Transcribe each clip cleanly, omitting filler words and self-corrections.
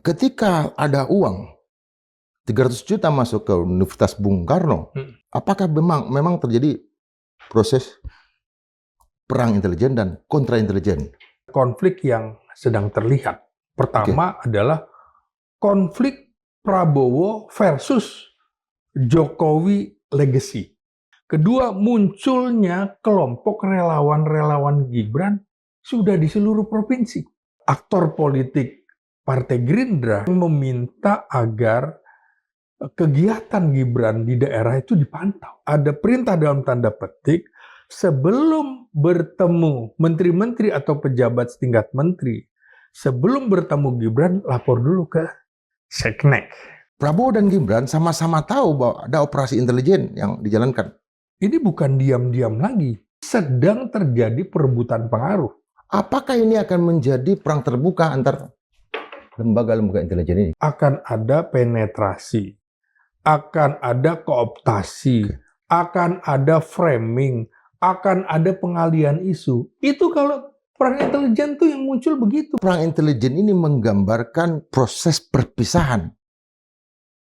Ketika ada uang 300 juta masuk ke Universitas Bung Karno, apakah memang terjadi proses perang intelijen dan kontra intelijen? Konflik yang sedang terlihat. Pertama adalah konflik Prabowo versus Jokowi legacy. Kedua, munculnya kelompok relawan-relawan Gibran sudah di seluruh provinsi. Aktor politik Partai Gerindra meminta agar kegiatan Gibran di daerah itu dipantau. Ada perintah dalam tanda petik, sebelum bertemu menteri-menteri atau pejabat setingkat menteri, sebelum bertemu Gibran, lapor dulu ke Seknek. Prabowo dan Gibran sama-sama tahu bahwa ada operasi intelijen yang dijalankan. Ini bukan diam-diam lagi, sedang terjadi perebutan pengaruh. Apakah ini akan menjadi perang terbuka antar lembaga-lembaga intelijen ini? Akan ada penetrasi, akan ada kooptasi, akan ada framing, akan ada pengalian isu. Itu kalau perang intelijen tuh yang muncul begitu. Perang intelijen ini menggambarkan proses perpisahan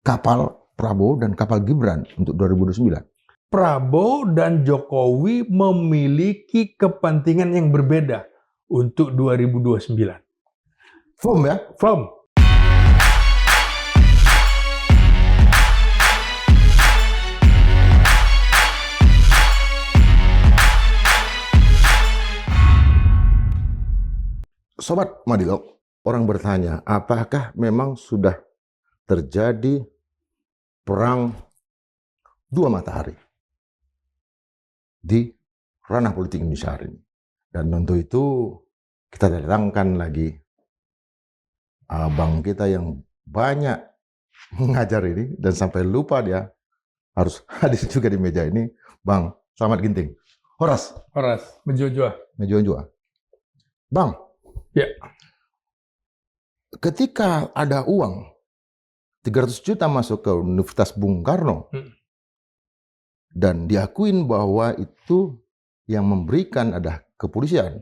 kapal Prabowo dan kapal Gibran untuk 2029. Prabowo dan Jokowi memiliki kepentingan yang berbeda untuk 2029. Firm ya? Firm. Sobat Madilo, orang bertanya, apakah memang sudah terjadi perang dua matahari di ranah politik Indonesia hari ini? Dan tentu itu kita datangkan lagi abang kita yang banyak mengajar ini dan sampai lupa dia harus hadir juga di meja ini, Bang Slamet Ginting. Horas, Mejojoa. Bang, ya. Ketika ada uang 300 juta masuk ke Universitas Bung Karno dan diakuin bahwa itu yang memberikan ada kepolisian,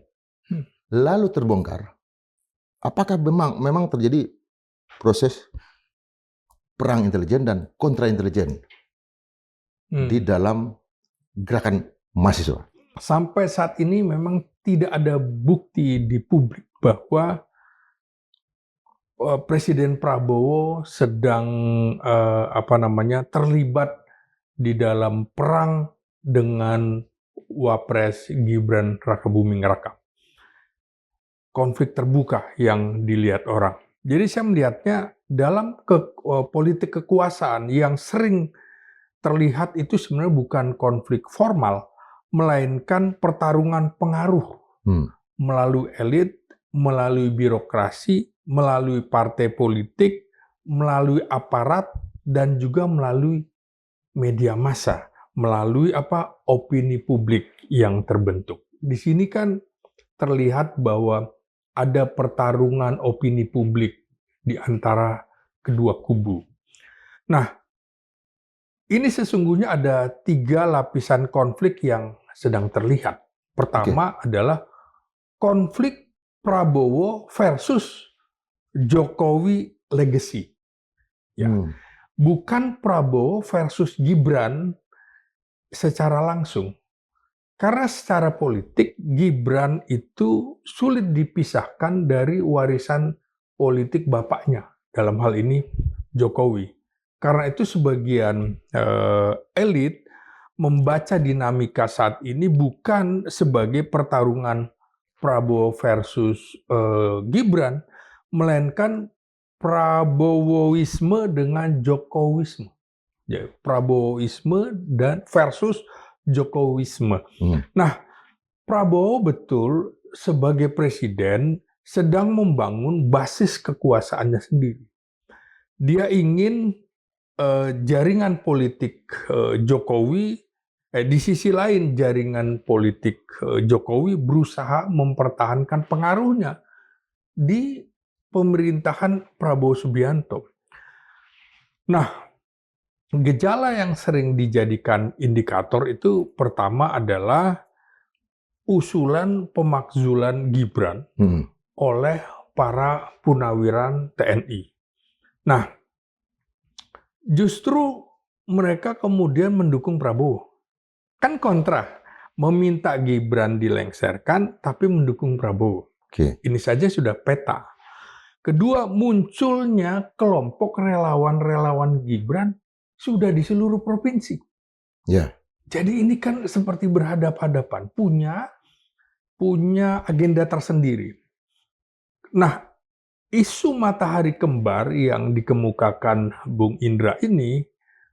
lalu terbongkar, apakah memang terjadi proses perang intelijen dan kontra intelijen di dalam gerakan mahasiswa? Sampai saat ini memang tidak ada bukti di publik bahwa Presiden Prabowo sedang terlibat di dalam perang dengan Wapres Gibran Rakabuming Raka. Konflik terbuka yang dilihat orang. Jadi saya melihatnya dalam politik kekuasaan yang sering terlihat itu sebenarnya bukan konflik formal, melainkan pertarungan pengaruh melalui elit, melalui birokrasi, melalui partai politik, melalui aparat, dan juga melalui media massa, melalui opini publik yang terbentuk. Di sini kan terlihat bahwa ada pertarungan opini publik di antara kedua kubu. Nah, ini sesungguhnya ada 3 lapisan konflik yang sedang terlihat. Pertama adalah konflik Prabowo versus Jokowi legacy. Ya. Bukan Prabowo versus Gibran secara langsung. Karena secara politik, Gibran itu sulit dipisahkan dari warisan politik bapaknya. Dalam hal ini, Jokowi. Karena itu sebagian elit membaca dinamika saat ini bukan sebagai pertarungan Prabowo versus Gibran, melainkan Prabowoisme dengan Jokowisme. Ya, Prabowoisme dan versus Jokowisme. Nah, Prabowo betul sebagai presiden sedang membangun basis kekuasaannya sendiri. Dia ingin jaringan politik Jokowi, di sisi lain jaringan politik Jokowi berusaha mempertahankan pengaruhnya di pemerintahan Prabowo Subianto. Nah, gejala yang sering dijadikan indikator itu pertama adalah usulan pemakzulan Gibran oleh para punawiran TNI. Nah, justru mereka kemudian mendukung Prabowo. Kan kontra, meminta Gibran dilengsarkan tapi mendukung Prabowo. Oke. Ini saja sudah peta. Kedua, munculnya kelompok relawan-relawan Gibran sudah di seluruh provinsi. Ya. Jadi ini kan seperti berhadap-hadapan, punya agenda tersendiri. Nah, isu matahari kembar yang dikemukakan Bung Indra ini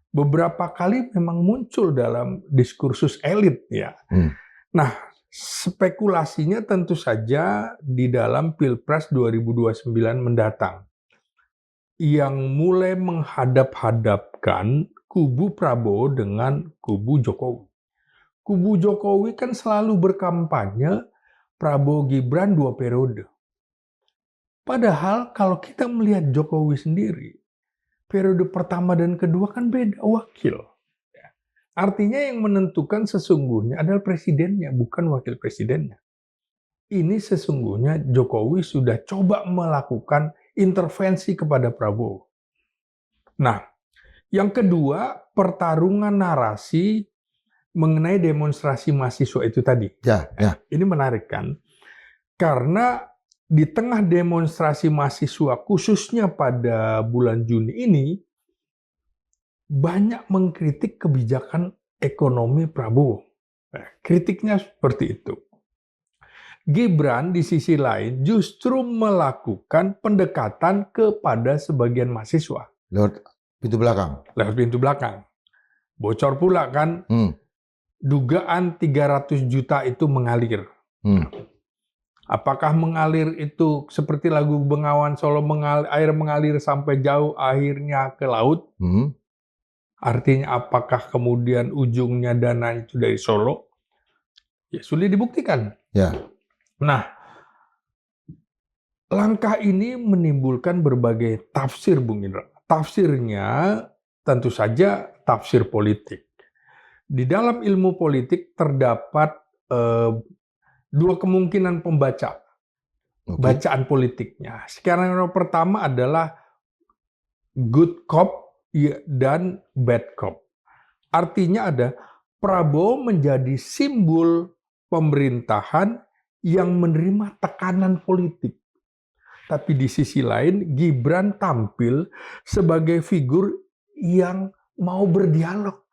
beberapa kali memang muncul dalam diskursus elit ya. Nah, spekulasinya tentu saja di dalam Pilpres 2029 mendatang yang mulai menghadap-hadapkan kubu Prabowo dengan kubu Jokowi. Kubu Jokowi kan selalu berkampanye Prabowo Gibran 2 periode. Padahal kalau kita melihat Jokowi sendiri, periode pertama dan kedua kan beda wakil. Artinya yang menentukan sesungguhnya adalah presidennya, bukan wakil presidennya. Ini sesungguhnya Jokowi sudah coba melakukan intervensi kepada Prabowo. Nah, yang kedua, pertarungan narasi mengenai demonstrasi mahasiswa itu tadi. Ya. Ini menarik kan? Karena di tengah demonstrasi mahasiswa, khususnya pada bulan Juni ini, banyak mengkritik kebijakan ekonomi Prabowo. Kritiknya seperti itu. Gibran di sisi lain justru melakukan pendekatan kepada sebagian mahasiswa. Lewat pintu belakang. Lewat pintu belakang. Bocor pula kan, dugaan 300 juta itu mengalir. Apakah mengalir itu seperti lagu Bengawan Solo, air mengalir sampai jauh akhirnya ke laut? Artinya apakah kemudian ujungnya dana itu dari Solo? Ya sulit dibuktikan. Ya. Nah, langkah ini menimbulkan berbagai tafsir, Bung Indra. Tafsirnya tentu saja tafsir politik. Di dalam ilmu politik terdapat dua kemungkinan pembaca, bacaan politiknya. Sekarang yang pertama adalah good cop dan bad cop. Artinya ada Prabowo menjadi simbol pemerintahan yang menerima tekanan politik. Tapi di sisi lain, Gibran tampil sebagai figur yang mau berdialog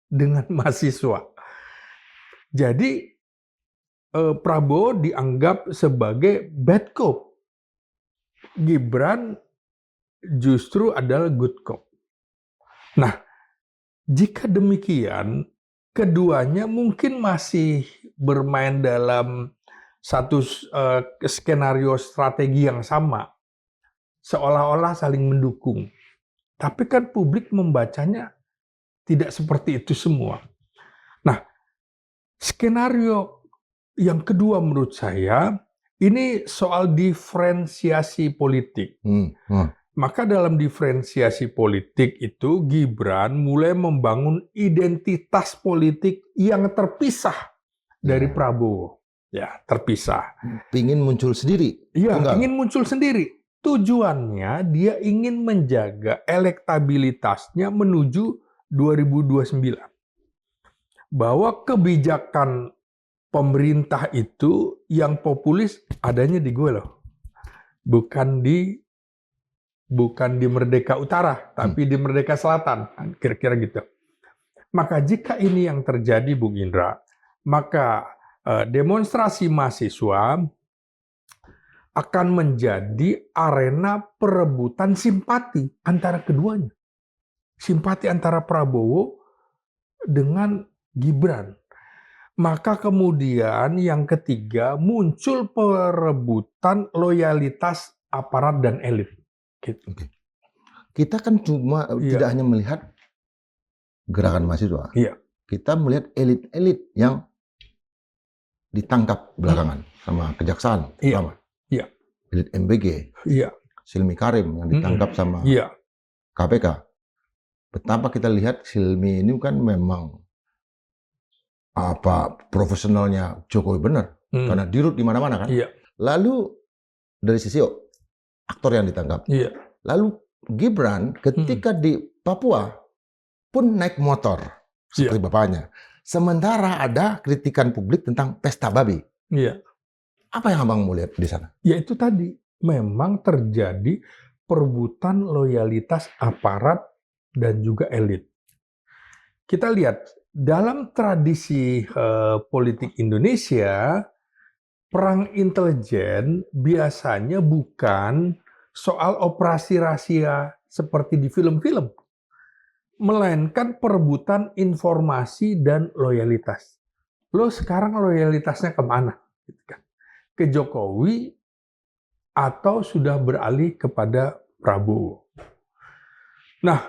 dengan mahasiswa. Jadi Prabowo dianggap sebagai bad cop. Gibran justru adalah good cop. Nah, jika demikian, keduanya mungkin masih bermain dalam satu skenario strategi yang sama, seolah-olah saling mendukung. Tapi kan publik membacanya tidak seperti itu semua. Nah, skenario yang kedua menurut saya, ini soal diferensiasi politik. Maka dalam diferensiasi politik itu Gibran mulai membangun identitas politik yang terpisah dari Prabowo. Ya, terpisah. Ingin muncul sendiri. Iya, ingin muncul sendiri. Tujuannya dia ingin menjaga elektabilitasnya menuju 2029. Bahwa kebijakan pemerintah itu yang populis adanya di gue loh. Bukan di Merdeka Utara, tapi di Merdeka Selatan. Kira-kira gitu. Maka jika ini yang terjadi, Bung Indra, maka demonstrasi mahasiswa akan menjadi arena perebutan simpati antara keduanya. Simpati antara Prabowo dengan Gibran. Maka kemudian yang ketiga muncul perebutan loyalitas aparat dan elit. Gitu. Kita kan cuma tidak hanya melihat gerakan mahasiswa. Kita melihat elit-elit yang ditangkap belakangan sama kejaksaan, terutama. Elit MBG, Silmi Karim yang ditangkap sama KPK. Betapa kita lihat Silmi ini kan memang profesionalnya Jokowi benar, karena dirut di mana-mana kan. Lalu dari sisi aktor yang ditangkap, lalu Gibran ketika di Papua pun naik motor seperti bapaknya. Sementara ada kritikan publik tentang pesta babi. Iya. Apa yang abang mau lihat di sana? Ya itu tadi, memang terjadi perebutan loyalitas aparat dan juga elit. Kita lihat, dalam tradisi politik Indonesia, perang intelijen biasanya bukan soal operasi rahasia seperti di film-film, melainkan perebutan informasi dan loyalitas. Lo sekarang loyalitasnya kemana? Ke Jokowi atau sudah beralih kepada Prabowo? Nah,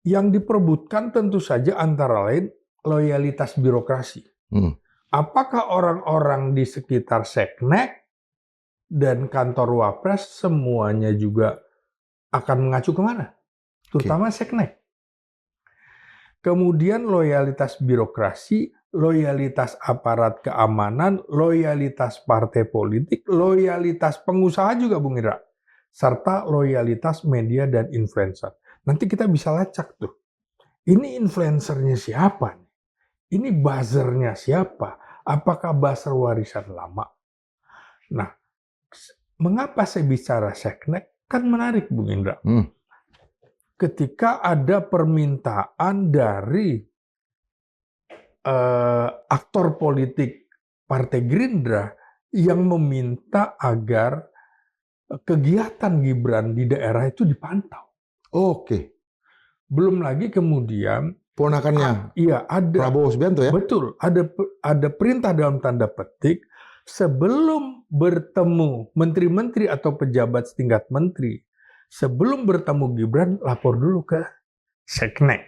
yang diperebutkan tentu saja antara lain loyalitas birokrasi. Apakah orang-orang di sekitar Seknek dan kantor Wapres semuanya juga akan mengacu kemana? Terutama Seknek. Kemudian loyalitas birokrasi, loyalitas aparat keamanan, loyalitas partai politik, loyalitas pengusaha juga, Bung Indra, serta loyalitas media dan influencer. Nanti kita bisa lacak tuh. Ini influencernya siapa? Ini buzzernya siapa? Apakah buzzer warisan lama? Nah, mengapa saya bicara Seknek? Kan menarik, Bung Indra. Ketika ada permintaan dari aktor politik Partai Gerindra yang meminta agar kegiatan Gibran di daerah itu dipantau. Oke. Belum lagi kemudian ponakannya iya, ada Prabowo Subianto ya? Betul, ada perintah dalam tanda petik sebelum bertemu menteri-menteri atau pejabat setingkat menteri, sebelum bertemu Gibran lapor dulu ke Seknek.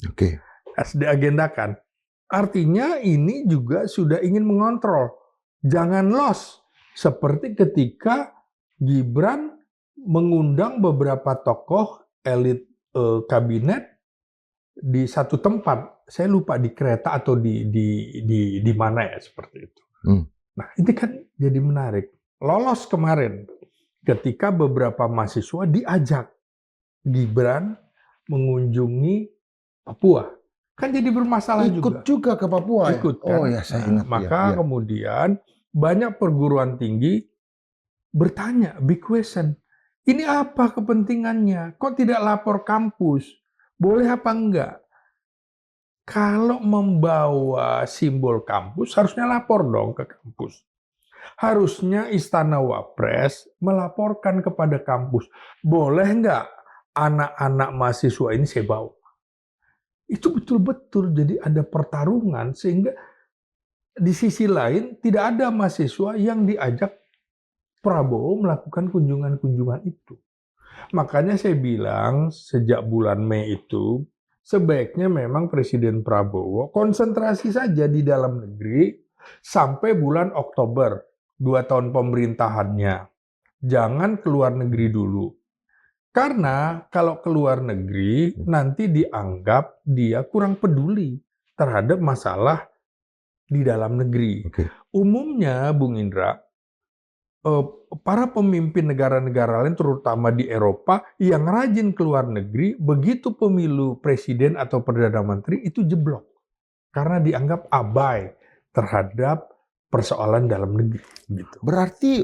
Oke. Harus diagendakan. Artinya ini juga sudah ingin mengontrol. Jangan loss. Seperti ketika Gibran mengundang beberapa tokoh elit kabinet di satu tempat. Saya lupa di kereta atau di mana ya, seperti itu. Nah, ini kan jadi menarik. Lolos kemarin ketika beberapa mahasiswa diajak Gibran mengunjungi Papua. Kan jadi bermasalah Ikut juga ke Papua ya? Ikut kan? Oh ya, saya ingat. Maka kemudian banyak perguruan tinggi bertanya, big question, ini apa kepentingannya? Kok tidak lapor kampus? Boleh apa enggak? Kalau membawa simbol kampus, harusnya lapor dong ke kampus. Harusnya Istana Wapres melaporkan kepada kampus, boleh enggak anak-anak mahasiswa ini saya bawa? Itu betul-betul jadi ada pertarungan, sehingga di sisi lain tidak ada mahasiswa yang diajak Prabowo melakukan kunjungan-kunjungan itu. Makanya saya bilang sejak bulan Mei itu sebaiknya memang Presiden Prabowo konsentrasi saja di dalam negeri sampai bulan Oktober 2 tahun pemerintahannya. Jangan keluar negeri dulu. Karena kalau keluar negeri nanti dianggap dia kurang peduli terhadap masalah di dalam negeri. Umumnya, Bung Indra, para pemimpin negara-negara lain terutama di Eropa yang rajin keluar negeri, begitu pemilu presiden atau perdana menteri itu jeblok. Karena dianggap abai terhadap persoalan dalam negeri. Gitu. Berarti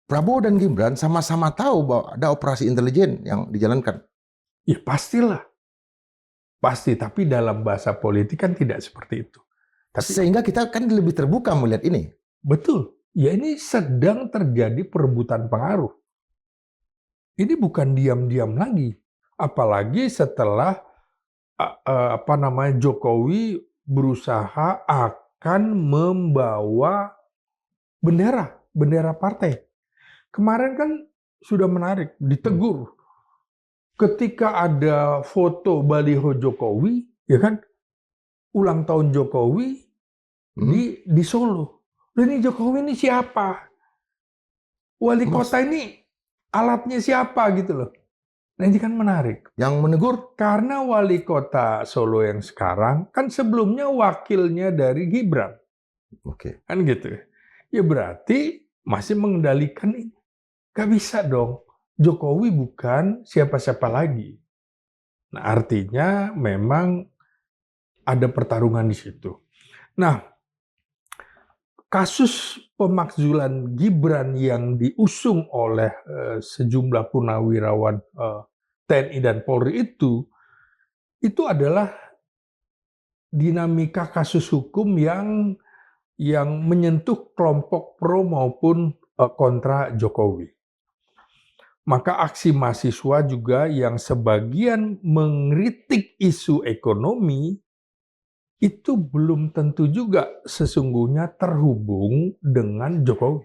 Prabowo dan Gibran sama-sama tahu bahwa ada operasi intelijen yang dijalankan. Ya pastilah. Pasti, tapi dalam bahasa politik kan tidak seperti itu. Sehingga kita kan lebih terbuka melihat ini. Betul. Ya ini sedang terjadi perebutan pengaruh. Ini bukan diam-diam lagi. Apalagi setelah Jokowi berusaha akan membawa bendera partai. Kemarin kan sudah menarik, ditegur. Ketika ada foto baliho Jokowi, ya kan, ulang tahun Jokowi di Solo. Ini Jokowi ini siapa? Wali kota ini alatnya siapa gitu loh. Nah ini kan menarik. Yang menegur? Karena wali kota Solo yang sekarang kan sebelumnya wakilnya dari Gibran. Oke. Kan gitu. Ya berarti masih mengendalikan ini. Gak bisa dong. Jokowi bukan siapa-siapa lagi. Nah, artinya memang ada pertarungan di situ. Nah, kasus pemakzulan Gibran yang diusung oleh sejumlah purnawirawan TNI dan Polri itu adalah dinamika kasus hukum yang menyentuh kelompok pro maupun kontra Jokowi. Maka aksi mahasiswa juga yang sebagian mengkritik isu ekonomi itu belum tentu juga sesungguhnya terhubung dengan Jokowi.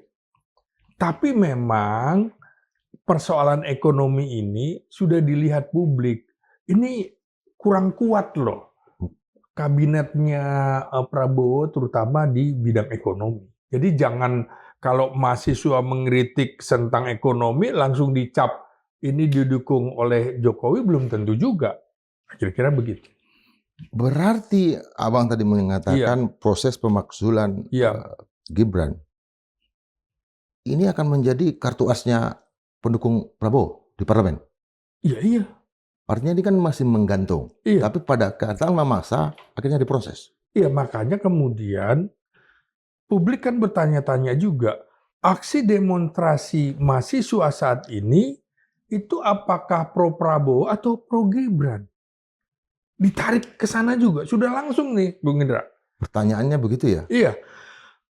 Tapi memang persoalan ekonomi ini sudah dilihat publik. Ini kurang kuat loh kabinetnya Prabowo terutama di bidang ekonomi. Jadi jangan kalau mahasiswa mengkritik tentang ekonomi langsung dicap ini didukung oleh Jokowi, belum tentu juga. Kira-kira begitu. Berarti abang tadi mengatakan proses pemakzulan Gibran ini akan menjadi kartu asnya pendukung Prabowo di parlemen. Iya. Artinya ini kan masih menggantung. Tapi pada katakanlah masa akhirnya diproses. Iya, makanya kemudian publik kan bertanya-tanya juga, aksi demonstrasi mahasiswa saat ini itu apakah pro Prabowo atau pro Gibran? Ditarik ke sana juga, sudah langsung nih Bung Indra. Pertanyaannya begitu ya? Iya,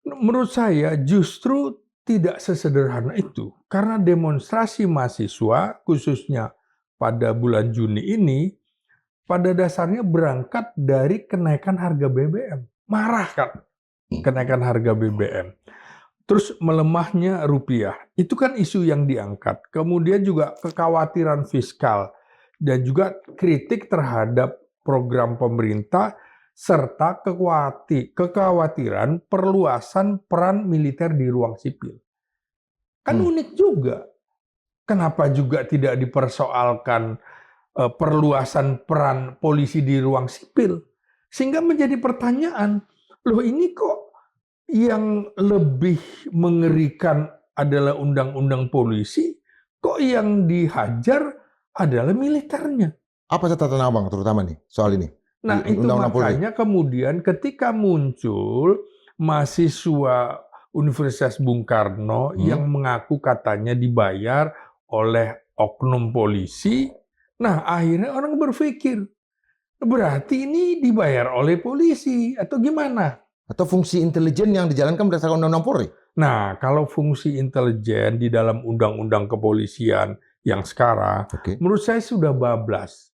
menurut saya justru tidak sesederhana itu. Karena demonstrasi mahasiswa, khususnya pada bulan Juni ini, pada dasarnya berangkat dari kenaikan harga BBM. Marah kan kenaikan harga BBM. Terus melemahnya rupiah. Itu kan isu yang diangkat. Kemudian juga kekhawatiran fiskal. Dan juga kritik terhadap program pemerintah serta kekhawatiran perluasan peran militer di ruang sipil. Kan unik juga. Kenapa juga tidak dipersoalkan perluasan peran polisi di ruang sipil? Sehingga menjadi pertanyaan, loh ini kok yang lebih mengerikan adalah undang-undang polisi, kok yang dihajar adalah militernya? Apa catatan abang terutama nih soal ini? Nah itu makanya kemudian ketika muncul mahasiswa Universitas Bung Karno yang mengaku katanya dibayar oleh oknum polisi, nah akhirnya orang berpikir, berarti ini dibayar oleh polisi atau gimana? Atau fungsi intelijen yang dijalankan berdasarkan Undang-Undang Polri? Nah, kalau fungsi intelijen di dalam Undang-Undang Kepolisian yang sekarang, menurut saya sudah bablas.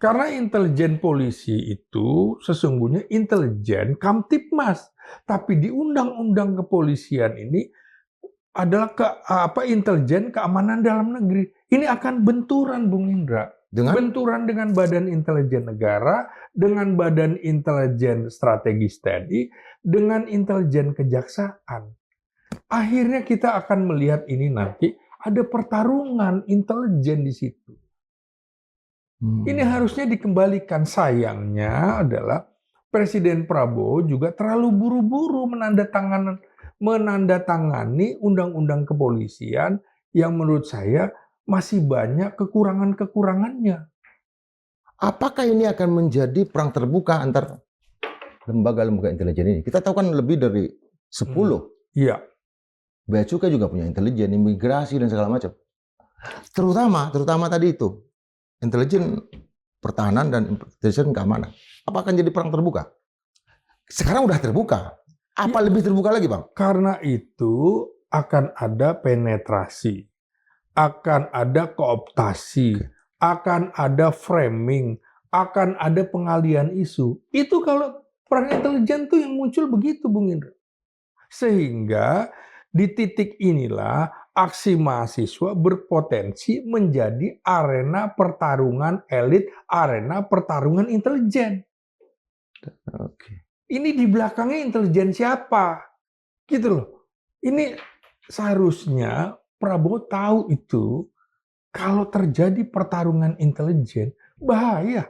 Karena intelijen polisi itu sesungguhnya intelijen Kamtibmas. Tapi di Undang-Undang Kepolisian ini adalah intelijen keamanan dalam negeri. Ini akan benturan, Bung Indra. Benturan dengan Badan Intelijen Negara, dengan Badan Intelijen Strategis TNI, dengan intelijen kejaksaan. Akhirnya kita akan melihat ini nanti ada pertarungan intelijen di situ. Ini harusnya dikembalikan. Sayangnya adalah Presiden Prabowo juga terlalu buru-buru menandatangani undang-undang kepolisian yang menurut saya masih banyak kekurangan-kekurangannya. Apakah ini akan menjadi perang terbuka antar lembaga-lembaga intelijen ini? Kita tahu kan lebih dari 10. Iya. Bea Cukai juga punya intelijen, imigrasi dan segala macam. Terutama tadi itu, intelijen pertahanan dan intelijen keamanan. Apa akan jadi perang terbuka? Sekarang udah terbuka. Apa lebih terbuka lagi, Bang? Karena itu akan ada penetrasi, akan ada kooptasi, akan ada framing, akan ada pengalian isu. Itu kalau perang intelijen tuh yang muncul begitu, Bung Indra. Sehingga di titik inilah aksi mahasiswa berpotensi menjadi arena pertarungan elit, arena pertarungan intelijen. Ini di belakangnya intelijen siapa? Gitu loh. Ini seharusnya Prabowo tahu itu kalau terjadi pertarungan intelijen bahaya.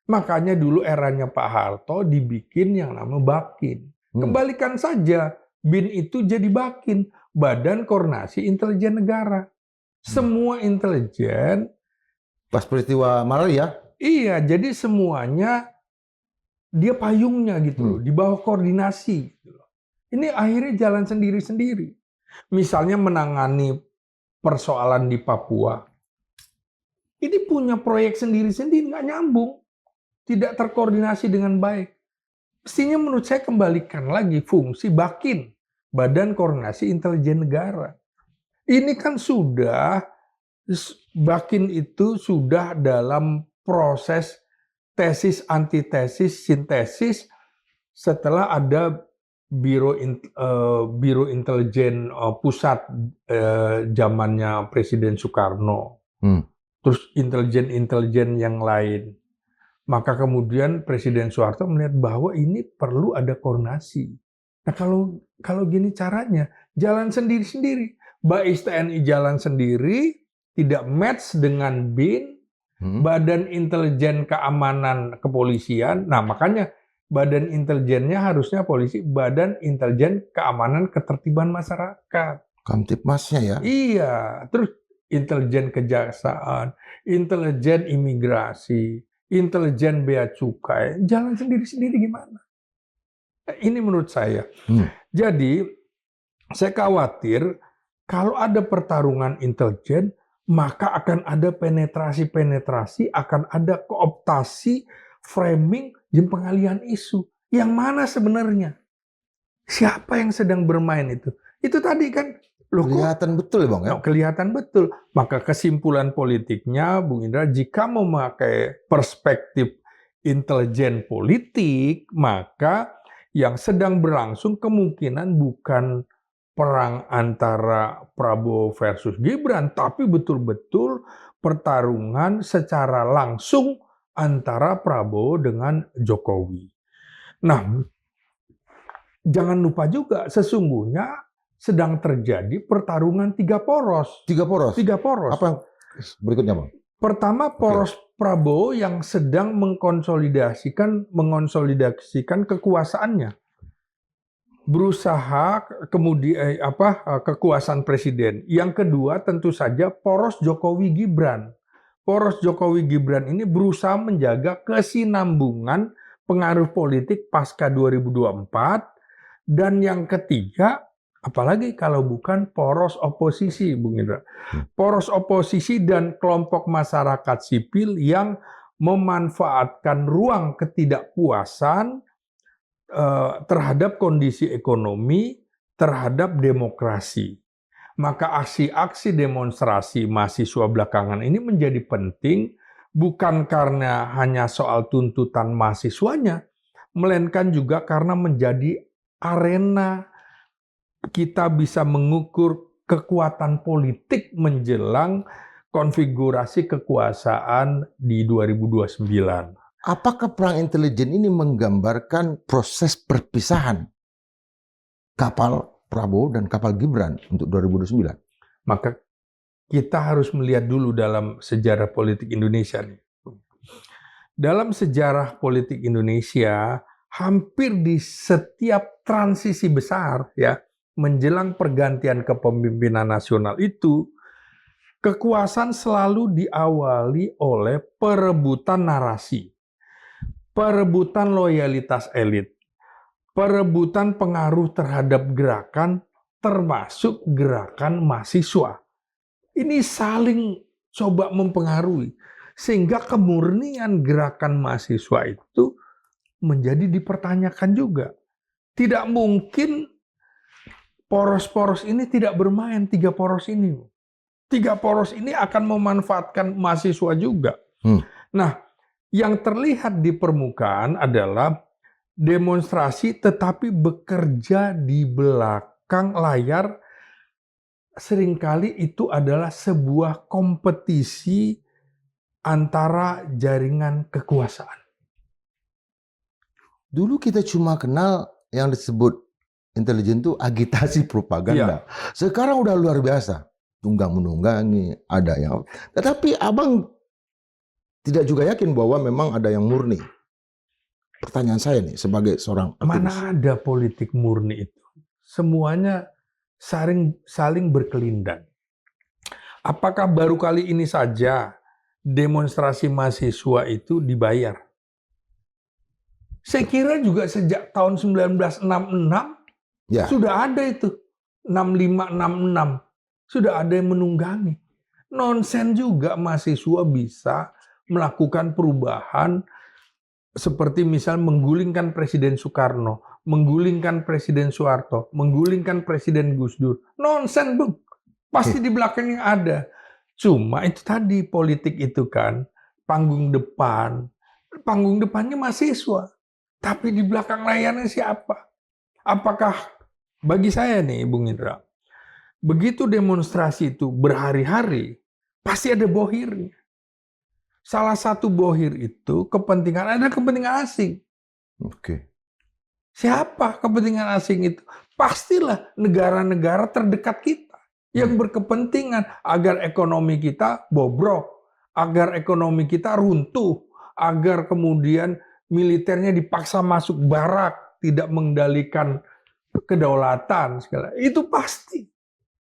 Makanya dulu eranya Pak Harto dibikin yang namanya Bakin. Kembalikan saja BIN itu jadi Bakin, Badan Koordinasi Intelijen Negara. Semua intelijen. Pas peristiwa Malaria? Iya, jadi semuanya dia payungnya gitu loh, di bawah koordinasi. Gitu loh. Ini akhirnya jalan sendiri-sendiri. Misalnya menangani persoalan di Papua. Ini punya proyek sendiri-sendiri, nggak nyambung. Tidak terkoordinasi dengan baik. Mestinya menurut saya kembalikan lagi fungsi BAKIN, Badan Koordinasi Intelijen Negara. Ini kan sudah, BAKIN itu sudah dalam proses tesis, antitesis, sintesis setelah ada Biro Intelijen Pusat zamannya Presiden Soekarno. Terus intelijen-intelijen yang lain. Maka kemudian Presiden Soeharto melihat bahwa ini perlu ada koordinasi. Nah kalau gini caranya, jalan sendiri-sendiri. BAIS TNI jalan sendiri, tidak match dengan BIN, Badan Intelijen Keamanan Kepolisian. Nah makanya badan intelijennya harusnya polisi, Badan Intelijen Keamanan Ketertiban Masyarakat. Kamtipmasnya ya? Iya, terus intelijen kejaksaan, intelijen imigrasi, intelijen bea cukai, jalan sendiri-sendiri gimana? Ini menurut saya. Jadi, saya khawatir kalau ada pertarungan intelijen, maka akan ada penetrasi-penetrasi, akan ada kooptasi, framing, dan pengalihan isu. Yang mana sebenarnya? Siapa yang sedang bermain itu? Itu tadi kan, kelihatan betul ya Bang ya? Kelihatan betul. Maka kesimpulan politiknya, Bung Indra, jika memakai perspektif intelijen politik, maka yang sedang berlangsung kemungkinan bukan perang antara Prabowo versus Gibran, tapi betul-betul pertarungan secara langsung antara Prabowo dengan Jokowi. Nah, jangan lupa juga sesungguhnya sedang terjadi pertarungan 3 poros. 3 poros? 3 poros. Apa berikutnya Bang? Pertama poros Prabowo yang sedang mengonsolidasikan kekuasaannya. Berusaha kemudian kekuasaan presiden. Yang kedua tentu saja poros Jokowi Gibran. Poros Jokowi Gibran ini berusaha menjaga kesinambungan pengaruh politik pasca 2024. Dan yang ketiga, apalagi kalau bukan poros oposisi, Bung Indra. Poros oposisi dan kelompok masyarakat sipil yang memanfaatkan ruang ketidakpuasan terhadap kondisi ekonomi, terhadap demokrasi. Maka aksi-aksi demonstrasi mahasiswa belakangan ini menjadi penting bukan karena hanya soal tuntutan mahasiswanya, melainkan juga karena menjadi arena kita bisa mengukur kekuatan politik menjelang konfigurasi kekuasaan di 2029. Apakah perang intelijen ini menggambarkan proses perpisahan kapal Prabowo dan kapal Gibran untuk 2029? Maka kita harus melihat dulu dalam sejarah politik Indonesia nih. Dalam sejarah politik Indonesia, hampir di setiap transisi besar ya, menjelang pergantian kepemimpinan nasional itu, kekuasaan selalu diawali oleh perebutan narasi, perebutan loyalitas elit, perebutan pengaruh terhadap gerakan, termasuk gerakan mahasiswa. Ini saling coba mempengaruhi, sehingga kemurnian gerakan mahasiswa itu menjadi dipertanyakan juga. Tidak mungkin poros-poros ini tidak bermain, 3 poros ini. 3 poros ini akan memanfaatkan mahasiswa juga. Nah, yang terlihat di permukaan adalah demonstrasi tetapi bekerja di belakang layar. Seringkali itu adalah sebuah kompetisi antara jaringan kekuasaan. Dulu kita cuma kenal yang disebut intelijen itu agitasi propaganda. Sekarang udah luar biasa. Tunggang menunggangi, ada yang... Tetapi Abang tidak juga yakin bahwa memang ada yang murni. Pertanyaan saya nih sebagai seorang aktivis. Mana ada politik murni itu? Semuanya saling berkelindan. Apakah baru kali ini saja demonstrasi mahasiswa itu dibayar? Saya kira juga sejak tahun 1966 Ya, sudah ada itu. 65, 66. Sudah ada yang menunggangi. Nonsen juga mahasiswa bisa melakukan perubahan seperti misal menggulingkan Presiden Soekarno, menggulingkan Presiden Soeharto, menggulingkan Presiden Gus Dur. Nonsen, Bung. Pasti di belakangnya ada. Cuma itu tadi, politik itu kan panggung depan. Panggung depannya mahasiswa. Tapi di belakang layarnya siapa? Apakah bagi saya nih, Bung Indra, begitu demonstrasi itu berhari-hari, pasti ada bohirnya. Salah satu bohir itu ada kepentingan asing. oke. Siapa kepentingan asing itu? Pastilah negara-negara terdekat kita yang berkepentingan agar ekonomi kita bobrok, agar ekonomi kita runtuh, agar kemudian militernya dipaksa masuk barak, tidak mengendalikan kedaulatan segala. Itu pasti.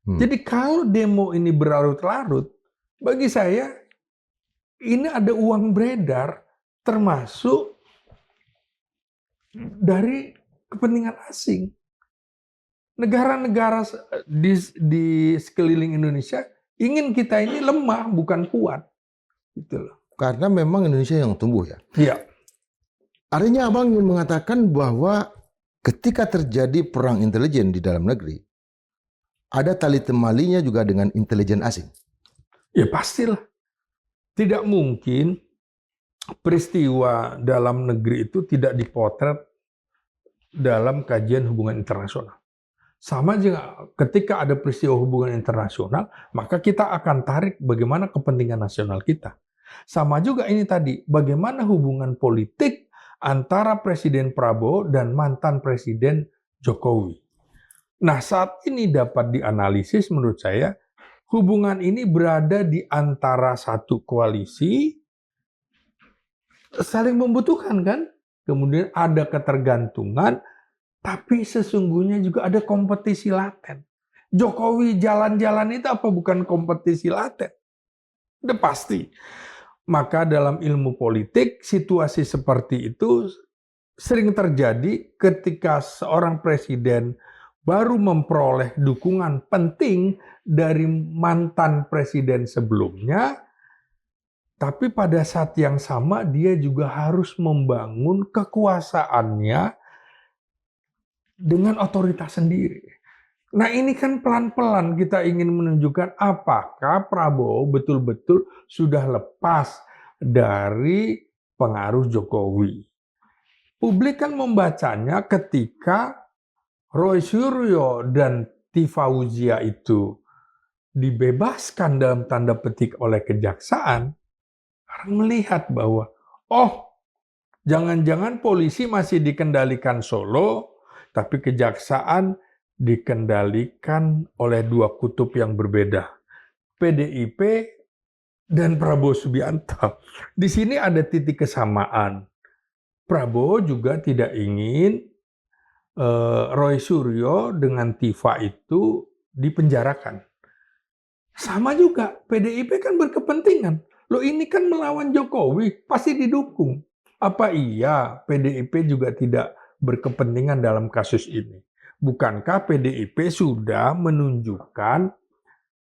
Jadi kalau demo ini berlarut-larut, bagi saya ini ada uang beredar termasuk dari kepentingan asing. Negara-negara di sekeliling Indonesia ingin kita ini lemah, bukan kuat. Gitu loh. Karena memang Indonesia yang tumbuh ya. Iya. Artinya Abang ingin mengatakan bahwa ketika terjadi perang intelijen di dalam negeri, ada tali temalinya juga dengan intelijen asing. Ya pastilah. Tidak mungkin peristiwa dalam negeri itu tidak dipotret dalam kajian hubungan internasional. Sama juga ketika ada peristiwa hubungan internasional, maka kita akan tarik bagaimana kepentingan nasional kita. Sama juga ini tadi, bagaimana hubungan politik antara Presiden Prabowo dan mantan Presiden Jokowi. Nah, saat ini dapat dianalisis menurut saya, hubungan ini berada di antara satu koalisi, saling membutuhkan kan? Kemudian ada ketergantungan, tapi sesungguhnya juga ada kompetisi laten. Jokowi jalan-jalan itu apa bukan kompetisi laten? Udah pasti. Maka dalam ilmu politik, situasi seperti itu sering terjadi ketika seorang presiden baru memperoleh dukungan penting dari mantan presiden sebelumnya, tapi pada saat yang sama dia juga harus membangun kekuasaannya dengan otoritas sendiri. Nah ini kan pelan-pelan kita ingin menunjukkan apakah Prabowo betul-betul sudah lepas dari pengaruh Jokowi. Publik kan membacanya ketika Roy Suryo dan Ti Fauzia itu dibebaskan dalam tanda petik oleh kejaksaan, orang melihat bahwa, oh, jangan-jangan polisi masih dikendalikan Solo, tapi kejaksaan dikendalikan oleh dua kutub yang berbeda, PDIP dan Prabowo Subianto. Di sini ada titik kesamaan. Prabowo juga tidak ingin Roy Suryo dengan Tifa itu dipenjarakan. Sama juga, PDIP kan berkepentingan. Loh ini kan melawan Jokowi, pasti didukung. Apa iya PDIP juga tidak berkepentingan dalam kasus ini? Bukankah PDIP sudah menunjukkan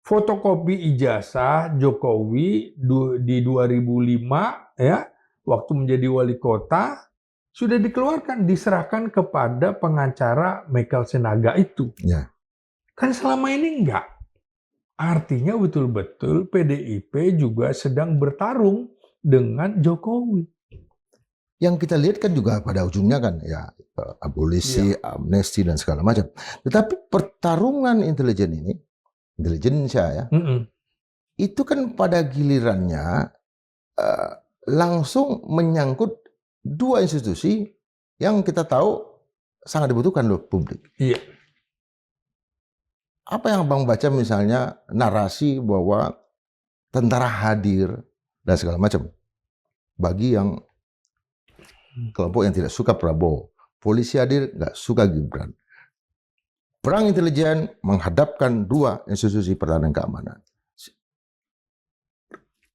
fotokopi ijazah Jokowi di 2005 ya, waktu menjadi wali kota, sudah dikeluarkan, diserahkan kepada pengacara Michael Sinaga itu. Ya. Kan selama ini enggak. Artinya betul-betul PDIP juga sedang bertarung dengan Jokowi. Yang kita lihat kan juga pada ujungnya kan ya abolisi, amnesti dan segala macam. Tetapi pertarungan intelijen ini, intelijensia ya, itu kan pada gilirannya langsung menyangkut dua institusi yang kita tahu sangat dibutuhkan loh publik. Iya. Apa yang Bang baca misalnya narasi bahwa tentara hadir dan segala macam bagi yang kelompok yang tidak suka Prabowo, polisi hadir nggak suka Gibran. Perang intelijen menghadapkan dua institusi pertahanan keamanan.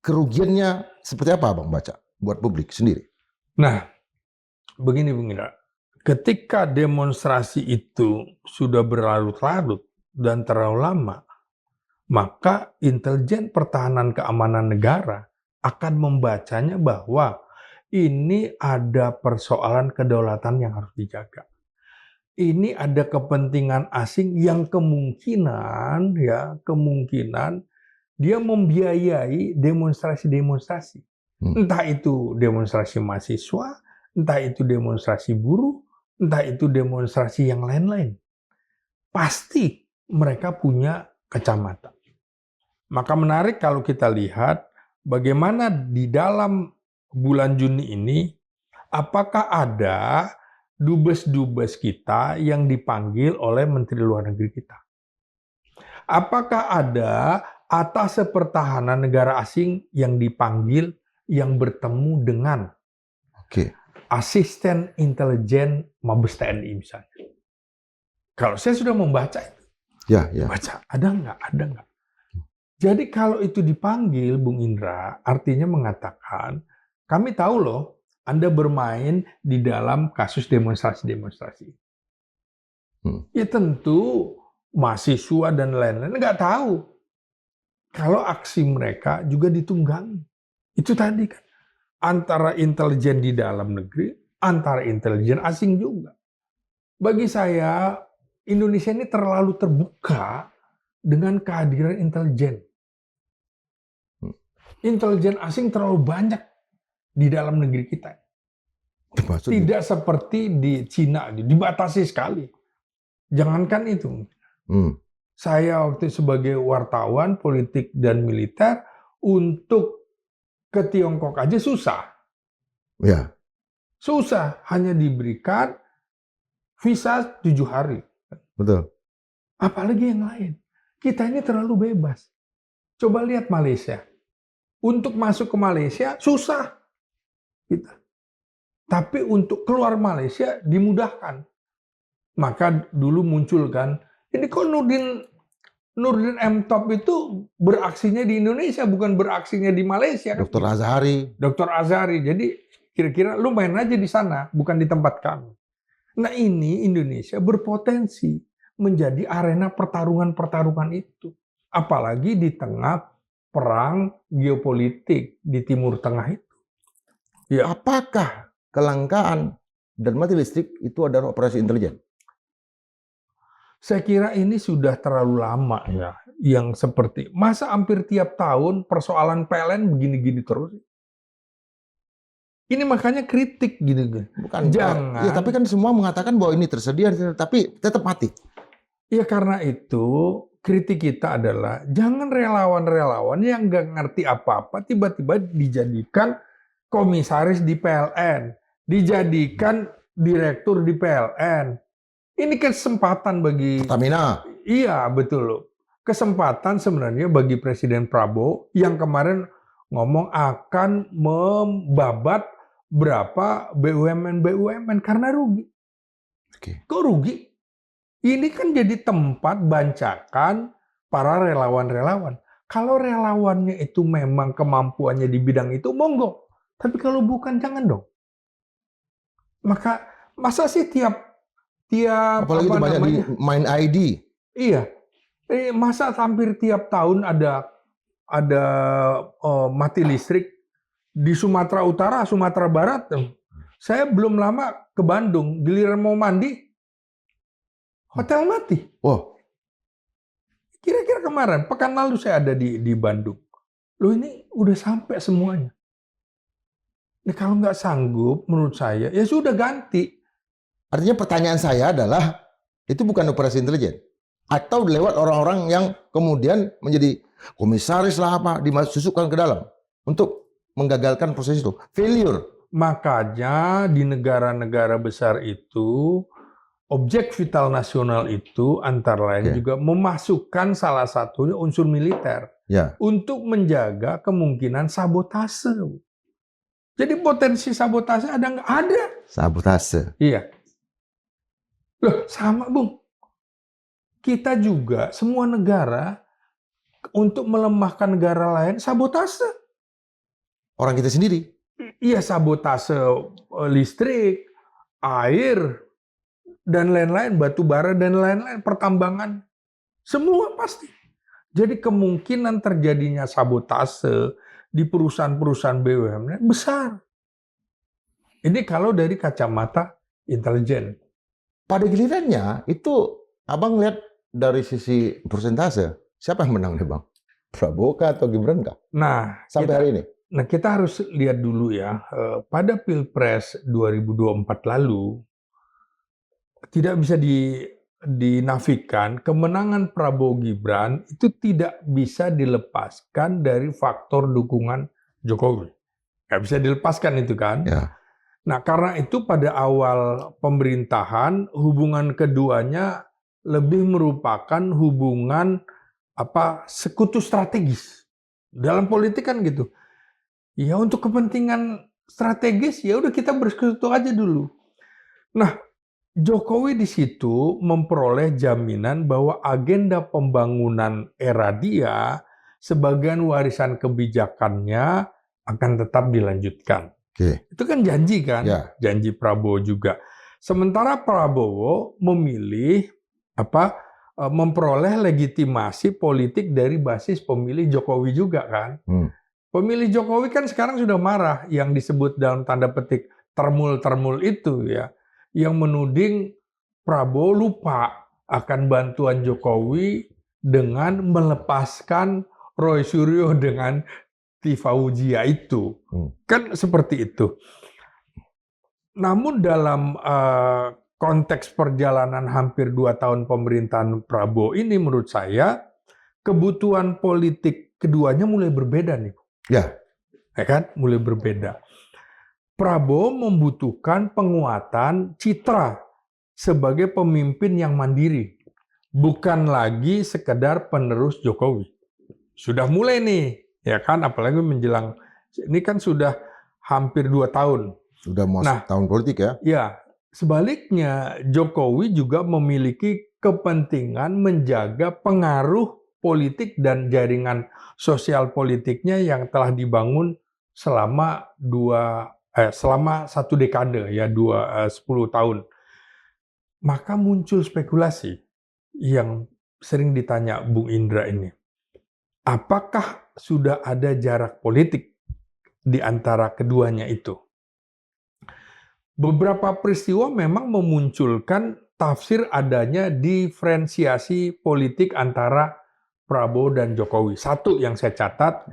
kerugiannya seperti apa Bang baca buat publik sendiri? Nah, begini Bung Indra. Ketika demonstrasi itu sudah berlarut-larut dan terlalu lama, maka intelijen pertahanan keamanan negara akan membacanya bahwa ini ada persoalan kedaulatan yang harus dijaga. Ini ada kepentingan asing yang kemungkinan dia membiayai demonstrasi-demonstrasi. Entah itu demonstrasi mahasiswa, entah itu demonstrasi buruh, entah itu demonstrasi yang lain-lain. Pasti mereka punya kacamata. Maka menarik kalau kita lihat bagaimana di dalam bulan Juni ini, apakah ada dubes-dubes kita yang dipanggil oleh Menteri Luar Negeri kita? Apakah ada atas pertahanan negara asing yang dipanggil yang bertemu dengan asisten intelijen Mabes TNI misalnya? Kalau saya sudah membaca itu, baca ada nggak? Jadi kalau itu dipanggil, Bung Indra, artinya mengatakan kami tahu loh Anda bermain di dalam kasus demonstrasi-demonstrasi. Ya tentu mahasiswa dan lain-lain nggak tahu kalau aksi mereka juga ditunggangi. Itu tadi kan, antara intelijen di dalam negeri, antara intelijen asing juga. Bagi saya, Indonesia ini terlalu terbuka dengan kehadiran intelijen. Intelijen asing terlalu banyak di dalam negeri kita. Tidak seperti di Cina, dibatasi sekali. Jangankan itu. Saya waktu sebagai wartawan, politik, dan militer, untuk ke Tiongkok aja susah. Ya. Susah, hanya diberikan visa 7 hari. Betul. Apalagi yang lain. Kita ini terlalu bebas. Coba lihat Malaysia. Untuk masuk ke Malaysia susah. Tapi untuk keluar Malaysia dimudahkan. Maka dulu muncul kan, ini kok Nurdin M-Top itu beraksinya di Indonesia, bukan beraksinya di Malaysia. Dr. Azhari. Dr. Azhari. Jadi kira-kira lu main aja di sana, bukan di tempat kami. Nah ini Indonesia berpotensi menjadi arena pertarungan-pertarungan itu. Apalagi di tengah perang geopolitik di Timur Tengah itu. Ya. Apakah kelangkaan dan mati listrik itu adalah operasi intelijen? Saya kira ini sudah terlalu lama ya. Yang seperti, masa hampir tiap tahun persoalan PLN begini-gini terus? Ini makanya kritik gitu. Bukan. Jangan. Ya, tapi kan semua mengatakan bahwa ini tersedia, tapi tetap mati. Ya karena itu kritik kita adalah jangan relawan-relawan yang nggak ngerti apa-apa tiba-tiba dijadikan komisaris di PLN, dijadikan direktur di PLN. Ini kesempatan bagi Pertamina. Iya, betul. Kesempatan sebenarnya bagi Presiden Prabowo yang kemarin ngomong akan membabat berapa BUMN karena rugi. Kok rugi? Ini kan jadi tempat bancakan para relawan-relawan. Kalau relawannya itu memang kemampuannya di bidang itu, monggo. Tapi kalau bukan, jangan dong. Masa sih tiap apalagi itu banyak di Mind ID. Iya. Masa hampir tiap tahun ada mati listrik di Sumatera Utara, Sumatera Barat. Saya belum lama ke Bandung, giliran mau mandi, hotel mati. Wow. Kira-kira kemarin, pekan lalu saya ada di Bandung. Loh ini udah sampai semuanya. Nah, kalau nggak sanggup, menurut saya, ya sudah ganti. Artinya pertanyaan saya adalah, itu bukan operasi intelijen? Atau lewat orang-orang yang kemudian menjadi komisaris lah apa, dimasukkan ke dalam untuk menggagalkan proses itu. Failure. Makanya di negara-negara besar itu, objek vital nasional itu antara lain juga memasukkan salah satunya unsur militer. Untuk menjaga kemungkinan sabotase. Jadi potensi sabotase ada nggak? Ada. Sabotase. Iya. Loh, sama Bung. Kita juga, semua negara, untuk melemahkan negara lain, sabotase. orang kita sendiri. Iya, sabotase listrik, air, dan lain-lain, batu bara dan lain-lain, pertambangan, semua pasti. Jadi kemungkinan terjadinya sabotase di perusahaan-perusahaan BUMN besar. Ini kalau dari kacamata intelijen. Pada gilirannya itu Abang lihat dari sisi persentase, siapa yang menang nih Bang? Prabowo kah atau Gibran kah? Nah, Sampai hari ini? Nah, kita harus lihat dulu ya, pada Pilpres 2024 lalu, tidak bisa dinafikan kemenangan Prabowo Gibran itu tidak bisa dilepaskan dari faktor dukungan Jokowi. Nggak bisa dilepaskan itu kan. Ya. Nah, karena itu pada awal pemerintahan, hubungan keduanya lebih merupakan hubungan sekutu strategis. Dalam politik kan gitu. Ya untuk kepentingan strategis ya udah kita bersekutu aja dulu. Nah, Jokowi di situ memperoleh jaminan bahwa agenda pembangunan era dia sebagian warisan kebijakannya akan tetap dilanjutkan. Oke. Itu kan janji kan? Ya. Janji Prabowo juga. Sementara Prabowo memilih memperoleh legitimasi politik dari basis pemilih Jokowi juga kan? Pemilih Jokowi kan sekarang sudah marah yang disebut dalam tanda petik termul-termul itu ya, yang menuding Prabowo lupa akan bantuan Jokowi dengan melepaskan Roy Suryo dengan Tifaujia itu. Kan seperti itu. Namun dalam konteks perjalanan hampir 2 tahun pemerintahan Prabowo ini menurut saya kebutuhan politik keduanya mulai berbeda nih. Ya kan? Mulai berbeda. Prabowo membutuhkan penguatan citra sebagai pemimpin yang mandiri, bukan lagi sekedar penerus Jokowi. Sudah mulai nih, ya kan? Apalagi menjelang ini kan sudah hampir 2 tahun. Sudah masuk tahun politik ya? Ya, sebaliknya Jokowi juga memiliki kepentingan menjaga pengaruh politik dan jaringan sosial politiknya yang telah dibangun selama 1 dekade ya 10 tahun. Maka muncul spekulasi yang sering ditanya Bung Indra ini. Apakah sudah ada jarak politik di antara keduanya itu? Beberapa peristiwa memang memunculkan tafsir adanya diferensiasi politik antara Prabowo dan Jokowi. Satu yang saya catat,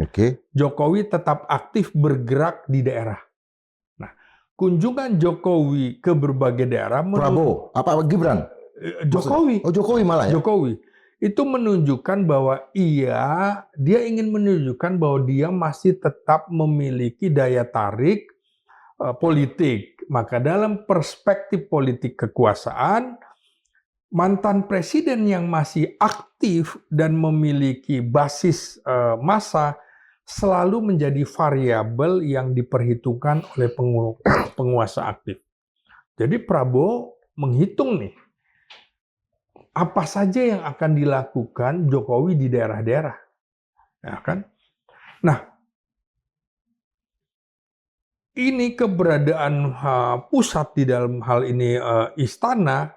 Jokowi tetap aktif bergerak di daerah. Nah, kunjungan Jokowi ke berbagai daerah Prabowo, apa Gibran? Jokowi. Oh, Jokowi malah ya? Jokowi. Itu menunjukkan bahwa dia ingin menunjukkan bahwa dia masih tetap memiliki daya tarik politik. Maka dalam perspektif politik kekuasaan, mantan presiden yang masih aktif dan memiliki basis massa selalu menjadi variabel yang diperhitungkan oleh penguasa aktif. Jadi Prabowo menghitung nih, apa saja yang akan dilakukan Jokowi di daerah-daerah. Ya kan? Nah, ini keberadaan pusat di dalam hal ini istana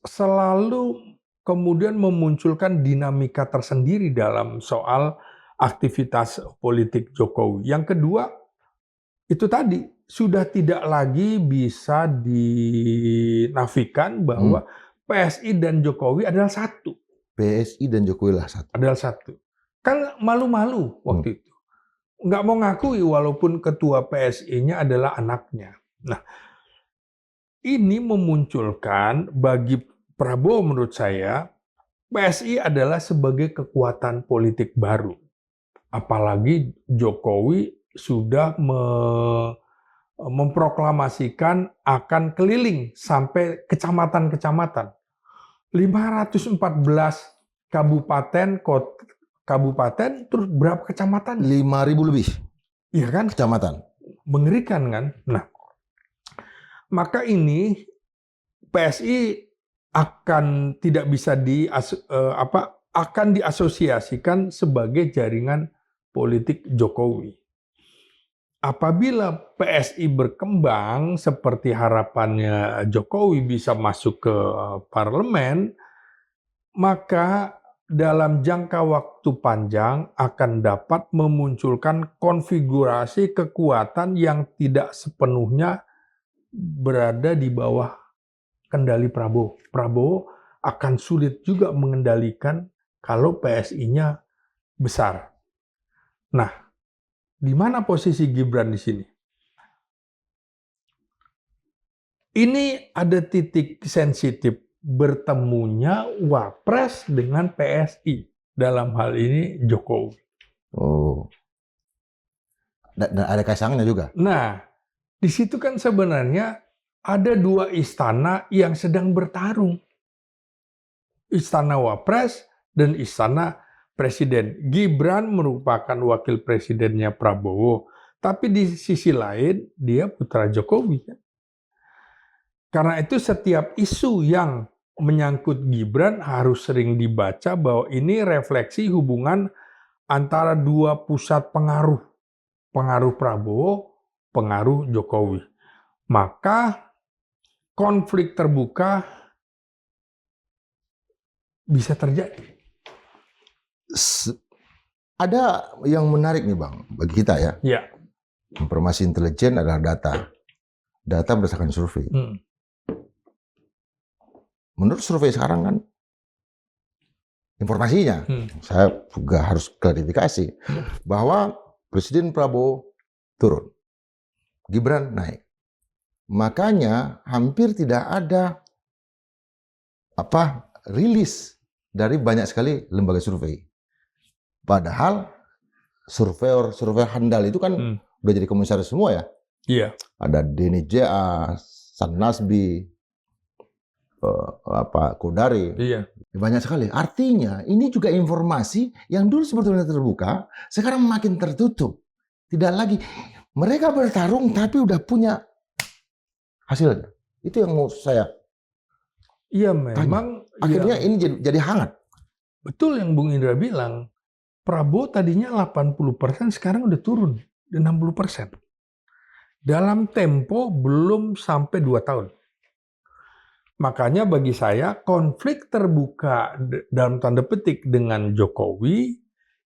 selalu kemudian memunculkan dinamika tersendiri dalam soal aktivitas politik Jokowi. Yang kedua, itu tadi sudah tidak lagi bisa dinafikan bahwa PSI dan Jokowi adalah satu. PSI dan Jokowi lah satu. Adalah satu. Kan malu-malu waktu itu. Nggak mau ngakui walaupun ketua PSI-nya adalah anaknya. Nah, ini memunculkan bagi Prabowo menurut saya, PSI adalah sebagai kekuatan politik baru. Apalagi Jokowi sudah memproklamasikan akan keliling sampai kecamatan-kecamatan. 514 kabupaten, terus berapa kecamatan? 5.000 lebih. Iya kan? Kecamatan. Mengerikan kan? Nah, maka ini PSI akan tidak bisa akan diasosiasikan sebagai jaringan politik Jokowi. apabila PSI berkembang seperti harapannya Jokowi bisa masuk ke parlemen, maka dalam jangka waktu panjang akan dapat memunculkan konfigurasi kekuatan yang tidak sepenuhnya berada di bawah kendali Prabowo. Prabowo akan sulit juga mengendalikan kalau PSI-nya besar. Nah, di mana posisi Gibran di sini? Ini ada titik sensitif bertemunya Wapres dengan PSI. Dalam hal ini Jokowi. Oh. Dan ada Kaisangnya juga. Nah, di situ kan sebenarnya ada dua istana yang sedang bertarung. Istana Wapres dan istana Presiden. Gibran merupakan wakil presidennya Prabowo, tapi di sisi lain dia putra Jokowi. Karena itu setiap isu yang menyangkut Gibran harus sering dibaca bahwa ini refleksi hubungan antara dua pusat pengaruh. Pengaruh Prabowo, pengaruh Jokowi. Maka konflik terbuka bisa terjadi. Ada yang menarik nih Bang, bagi kita ya. Ya. Informasi intelijen adalah data. Data berdasarkan survei. Menurut survei sekarang kan, informasinya, saya juga harus klarifikasi, bahwa Presiden Prabowo turun, Gibran naik. Makanya hampir tidak ada rilis dari banyak sekali lembaga survei. Padahal survei handal itu kan udah jadi komisaris semua ya. Iya. Ada Denny J.A., San Nasbi, Kodari. Iya. Banyak sekali. Artinya ini juga informasi yang dulu sebetulnya terbuka, sekarang makin tertutup. Tidak lagi mereka bertarung tapi udah punya hasilnya. Itu yang mau saya. Iya memang. Akhirnya ini jadi hangat. Betul yang Bung Indra bilang. Prabowo tadinya 80%, sekarang udah turun di 60%. Dalam tempo belum sampai 2 tahun. Makanya bagi saya konflik terbuka dalam tanda petik dengan Jokowi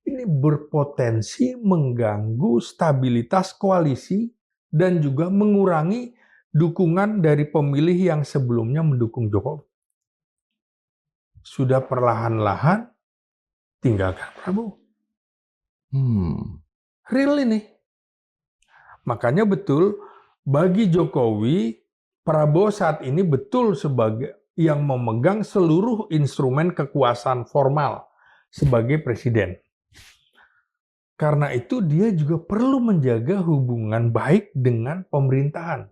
ini berpotensi mengganggu stabilitas koalisi dan juga mengurangi dukungan dari pemilih yang sebelumnya mendukung Jokowi. Sudah perlahan-lahan tinggalkan Prabowo. Real ini. Makanya betul bagi Jokowi, Prabowo saat ini betul sebagai yang memegang seluruh instrumen kekuasaan formal sebagai presiden. Karena itu dia juga perlu menjaga hubungan baik dengan pemerintahan.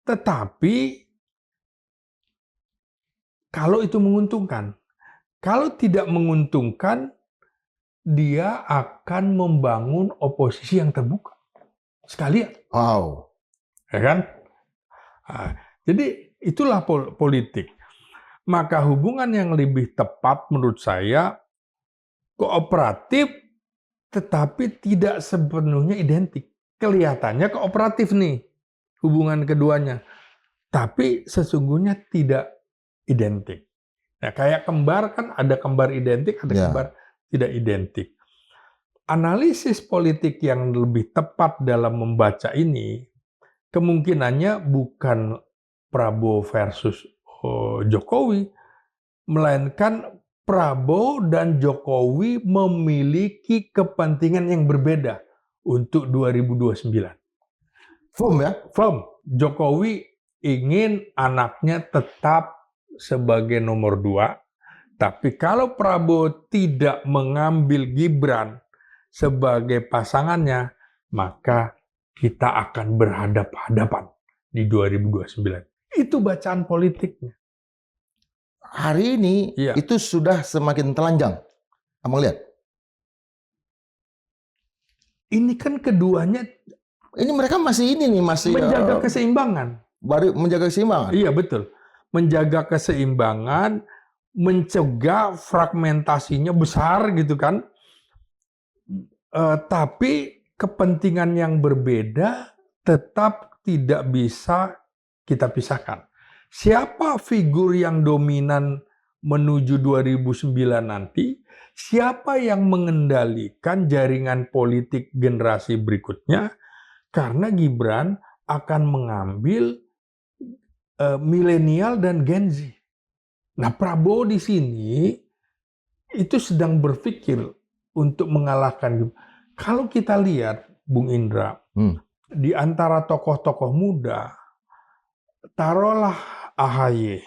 Tetapi kalau itu menguntungkan, kalau tidak menguntungkan, dia akan membangun oposisi yang terbuka. Sekalian. Wow. Ya kan? Nah, jadi itulah politik. Maka hubungan yang lebih tepat menurut saya kooperatif tetapi tidak sepenuhnya identik. Kelihatannya kooperatif nih hubungan keduanya. Tapi sesungguhnya tidak identik. Nah, kayak kembar kan ada kembar identik, ada kembar tidak identik. Analisis politik yang lebih tepat dalam membaca ini kemungkinannya bukan Prabowo versus Jokowi, melainkan Prabowo dan Jokowi memiliki kepentingan yang berbeda untuk 2029. Firm ya? Firm. Jokowi ingin anaknya tetap sebagai nomor 2, tapi kalau Prabowo tidak mengambil Gibran sebagai pasangannya, maka kita akan berhadapan-hadapan di 2029. Itu bacaan politiknya. Hari ini itu sudah semakin telanjang. Abang lihat. Ini kan keduanya. Ini mereka masih menjaga keseimbangan. Baru menjaga keseimbangan. Iya betul. Menjaga keseimbangan, mencegah fragmentasinya besar gitu kan. Tapi kepentingan yang berbeda tetap tidak bisa kita pisahkan. Siapa figur yang dominan menuju 2009 nanti, siapa yang mengendalikan jaringan politik generasi berikutnya, karena Gibran akan mengambil milenial dan Gen Z. Nah, Prabowo di sini itu sedang berpikir untuk mengalahkan Gibran. Kalau kita lihat, Bung Indra, di antara tokoh-tokoh muda, taruhlah AHY,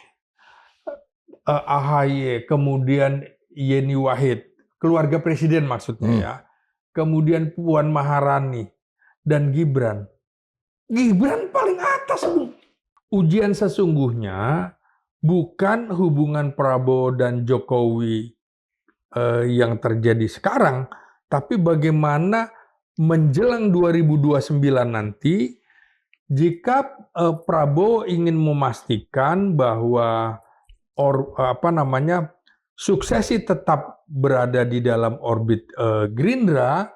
kemudian Yeni Wahid, keluarga presiden maksudnya ya, kemudian Puan Maharani, dan Gibran. Gibran paling atas, Bung. Ujian sesungguhnya bukan hubungan Prabowo dan Jokowi yang terjadi sekarang, tapi bagaimana menjelang 2029 nanti, jika Prabowo ingin memastikan bahwa suksesi tetap berada di dalam orbit Gerindra,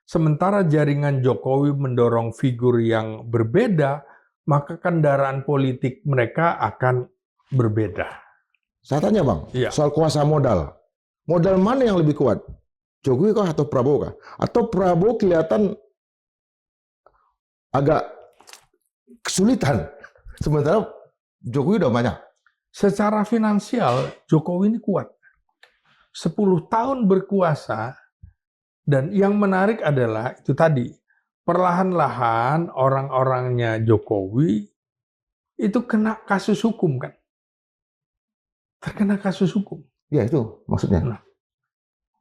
sementara jaringan Jokowi mendorong figur yang berbeda, maka kendaraan politik mereka akan berbeda. Saya tanya Bang, soal kuasa modal. Modal mana yang lebih kuat? Jokowi kah atau Prabowo kah? Atau Prabowo kelihatan agak kesulitan, sementara Jokowi udah banyak. Secara finansial, Jokowi ini kuat. 10 tahun berkuasa, dan yang menarik adalah itu tadi, perlahan-lahan orang-orangnya Jokowi itu kena kasus hukum kan? Terkena kasus hukum. Ya itu maksudnya. Nah,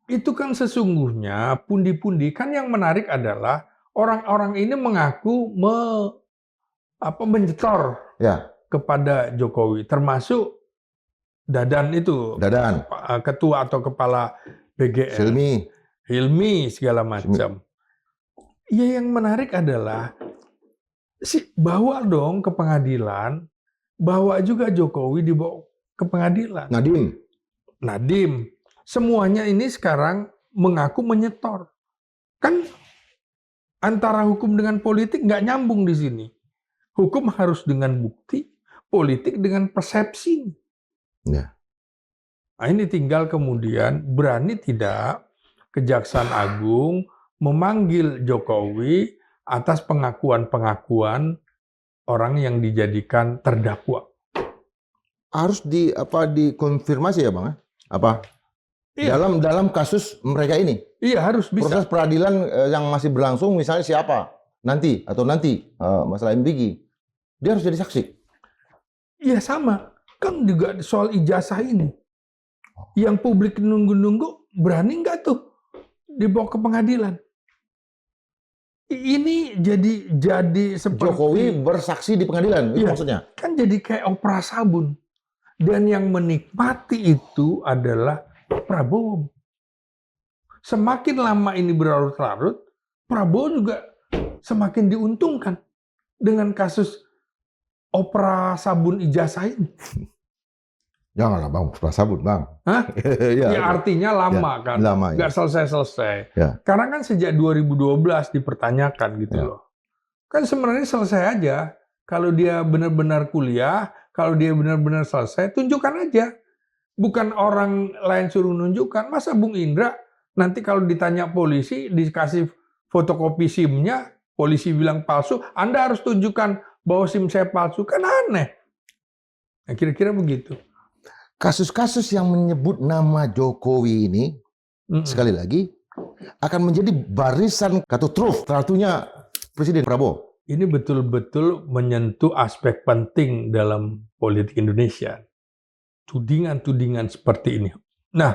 itu kan sesungguhnya pundi-pundi, kan yang menarik adalah orang-orang ini mengaku menyetor kepada Jokowi, termasuk Dadan itu, ketua atau kepala BGN, Hilmi segala macam. Ya, yang menarik adalah bawa dong ke pengadilan, bawa juga Jokowi dibawa ke pengadilan. Nadiem. Semuanya ini sekarang mengaku menyetor. Kan antara hukum dengan politik nggak nyambung di sini. Hukum harus dengan bukti, politik dengan persepsi. Ya. Nah, ini tinggal kemudian berani tidak Kejaksaan Agung memanggil Jokowi atas pengakuan-pengakuan orang yang dijadikan terdakwa. Harus dikonfirmasi ya Bang? Dalam kasus mereka ini? Iya, harus bisa. Proses peradilan yang masih berlangsung, misalnya siapa? Nanti, masalah MBG. Dia harus jadi saksi? Iya, sama. Kan juga soal ijazah ini. Yang publik nunggu-nunggu, berani nggak tuh dibawa ke pengadilan? Ini jadi seperti Jokowi bersaksi di pengadilan, itu maksudnya? Kan jadi kayak opera sabun. Dan yang menikmati itu adalah Prabowo. Semakin lama ini berlarut-larut, Prabowo juga semakin diuntungkan dengan kasus opera sabun ijazah ini. Janganlah Bang, opera sabun Bang. Hah? Ya artinya lama kan, nggak selesai-selesai. Karena kan sejak 2012 dipertanyakan gitu loh. Kan sebenarnya selesai aja. Kalau dia benar-benar kuliah, kalau dia benar-benar selesai, tunjukkan aja. Bukan orang lain suruh nunjukkan. Masa Bung Indra nanti kalau ditanya polisi, dikasih fotokopi SIM-nya, polisi bilang palsu, Anda harus tunjukkan bahwa SIM saya palsu. Kan aneh. Nah, kira-kira begitu. Kasus-kasus yang menyebut nama Jokowi ini, sekali lagi, akan menjadi barisan kartu truf teratunya Presiden Prabowo. Ini betul-betul menyentuh aspek penting dalam politik Indonesia. Tudingan-tudingan seperti ini. Nah,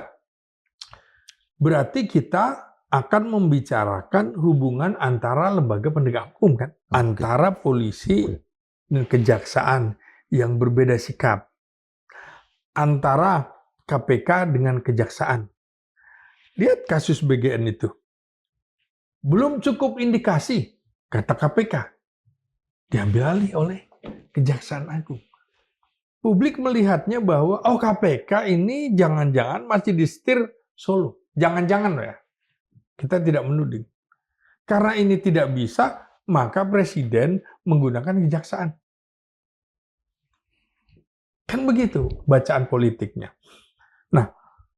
berarti kita akan membicarakan hubungan antara lembaga penegak hukum kan? Antara polisi dan kejaksaan yang berbeda sikap. Antara KPK dengan kejaksaan. Lihat kasus BGN itu. Belum cukup indikasi, kata KPK. Diambil alih oleh Kejaksaan Agung. Publik melihatnya bahwa KPK ini jangan-jangan masih disetir Solo. Jangan-jangan ya. Kita tidak menuding. Karena ini tidak bisa, maka presiden menggunakan kejaksaan. Kan begitu bacaan politiknya. Nah,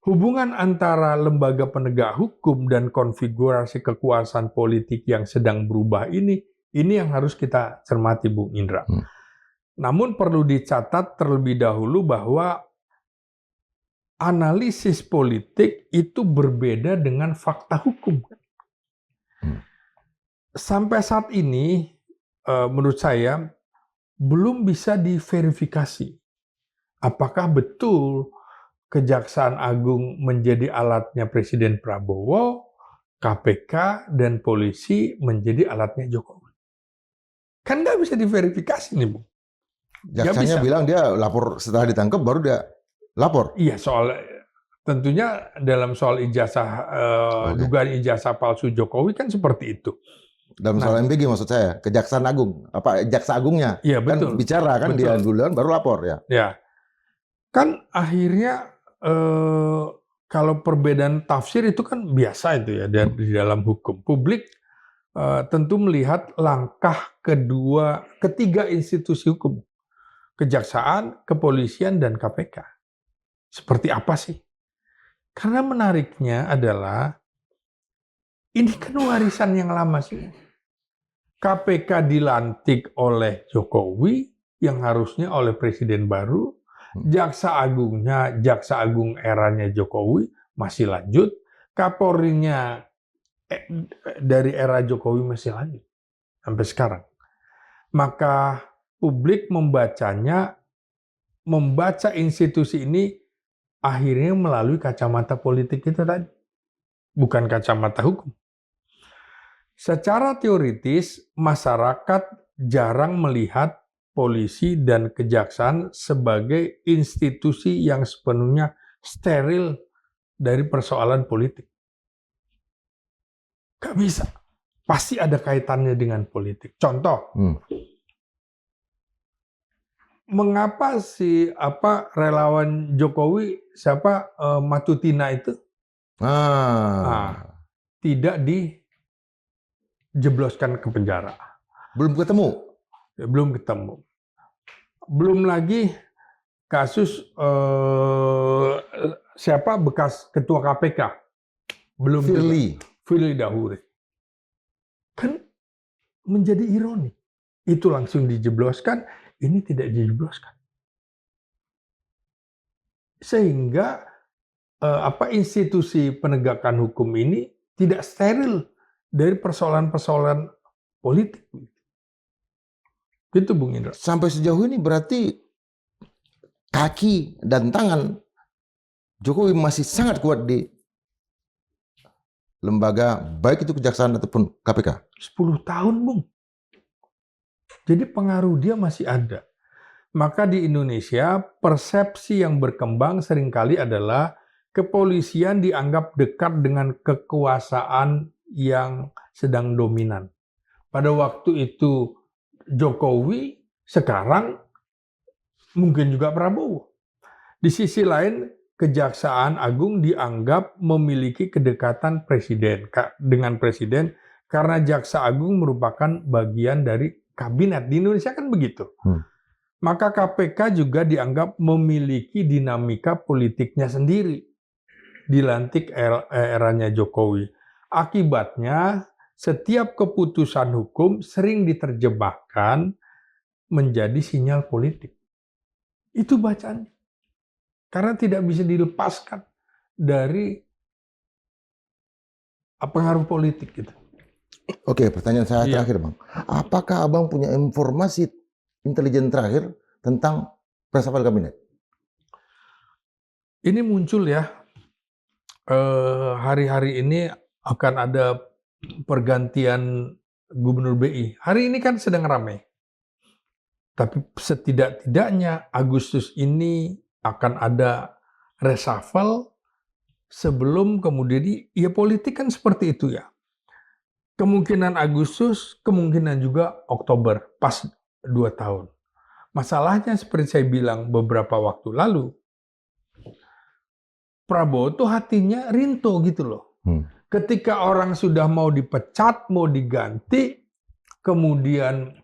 hubungan antara lembaga penegak hukum dan konfigurasi kekuasaan politik yang sedang berubah ini yang harus kita cermati, Bung Indra. Namun perlu dicatat terlebih dahulu bahwa analisis politik itu berbeda dengan fakta hukum. Sampai saat ini, menurut saya, belum bisa diverifikasi apakah betul Kejaksaan Agung menjadi alatnya Presiden Prabowo, KPK, dan polisi menjadi alatnya Jokowi. Kan nggak bisa diverifikasi nih, Bung. Jaksanya bilang dia lapor setelah ditangkap baru dia lapor. Iya, tentunya dalam soal ijazah, dugaan ijazah palsu Jokowi kan seperti itu. Dalam soal MPG maksud saya, Kejaksaan Agung, Jaksa Agungnya iya, betul. Kan bicara kan, betul. Dia duluan baru lapor ya. Ya, kan akhirnya kalau perbedaan tafsir itu kan biasa itu ya di dalam hukum. Publik tentu melihat langkah ketiga institusi hukum, Kejaksaan, Kepolisian, dan KPK. Seperti apa sih? Karena menariknya adalah ini kan warisan yang lama sih. KPK dilantik oleh Jokowi yang harusnya oleh presiden baru. Jaksa Agungnya, Jaksa Agung eranya Jokowi masih lanjut. Kapolrinya dari era Jokowi masih lanjut sampai sekarang. Maka publik membaca institusi ini akhirnya melalui kacamata politik itu tadi, bukan kacamata hukum. Secara teoritis, masyarakat jarang melihat polisi dan kejaksaan sebagai institusi yang sepenuhnya steril dari persoalan politik. Gak bisa. Pasti ada kaitannya dengan politik. Contoh, mengapa relawan Jokowi Matutina itu tidak dijebloskan ke penjara? Belum ketemu. Belum lagi kasus bekas ketua KPK, belum Firly Dahuri. Kan menjadi ironi. Itu langsung dijebloskan, ini tidak dijebloskan. Sehingga institusi penegakan hukum ini tidak steril dari persoalan-persoalan politik. Gitu, Bung Indra. Sampai sejauh ini berarti kaki dan tangan Jokowi masih sangat kuat di lembaga, baik itu kejaksaan ataupun KPK. 10 tahun, Bung. Jadi pengaruh dia masih ada. Maka di Indonesia, persepsi yang berkembang seringkali adalah kepolisian dianggap dekat dengan kekuasaan yang sedang dominan. Pada waktu itu Jokowi, sekarang mungkin juga Prabowo. Di sisi lain, Kejaksaan Agung dianggap memiliki kedekatan dengan presiden karena Jaksa Agung merupakan bagian dari kabinet. Di Indonesia kan begitu. Maka KPK juga dianggap memiliki dinamika politiknya sendiri. Dilantik eranya Jokowi. Akibatnya, setiap keputusan hukum sering diterjemahkan menjadi sinyal politik. Itu bacaannya. Karena tidak bisa dilepaskan dari pengaruh politik gitu. Oke, pertanyaan saya terakhir, Bang. Apakah Abang punya informasi intelijen terakhir tentang reshuffle kabinet? Ini muncul ya. Hari-hari ini akan ada pergantian Gubernur BI. Hari ini kan sedang ramai. Tapi setidak-tidaknya Agustus ini akan ada reshuffle sebelum kemudian ya politik kan seperti itu ya. Kemungkinan Agustus, kemungkinan juga Oktober, pas 2 tahun. Masalahnya seperti saya bilang beberapa waktu lalu, Prabowo tuh hatinya rinto gitu loh. ketika orang sudah mau dipecat, mau diganti, kemudian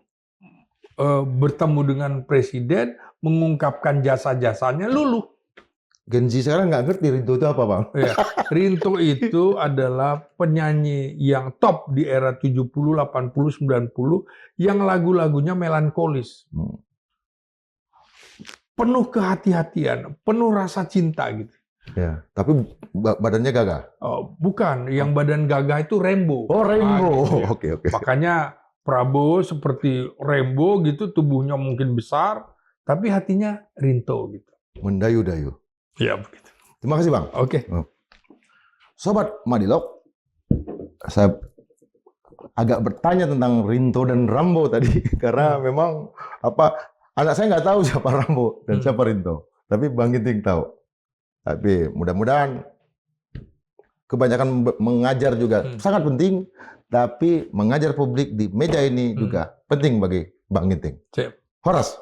bertemu dengan presiden, mengungkapkan jasa-jasanya, luluh. Gen Z sekarang nggak ngerti Rinto itu apa, Bang. Ya, Rinto itu adalah penyanyi yang top di era 70, 80, 90 yang lagu-lagunya melankolis. Penuh kehati-hatian, penuh rasa cinta gitu. Ya, tapi badannya gagah. Oh, bukan, yang badan gagah itu Rembo. Oh, Rainbow. Gitu ya. Oke. Makanya Prabowo seperti Rembo gitu, tubuhnya mungkin besar, tapi hatinya Rinto gitu. Mendayu-dayu. Ya begitu. Terima kasih, Bang. Oke. Sobat Madilog, saya agak bertanya tentang Rinto dan Rambo tadi karena memang anak saya nggak tahu siapa Rambo dan siapa Rinto, tapi Bang Ginting tahu. Tapi mudah-mudahan kebanyakan mengajar juga sangat penting, tapi mengajar publik di meja ini juga penting bagi Bang Ginting. Siap. Horas.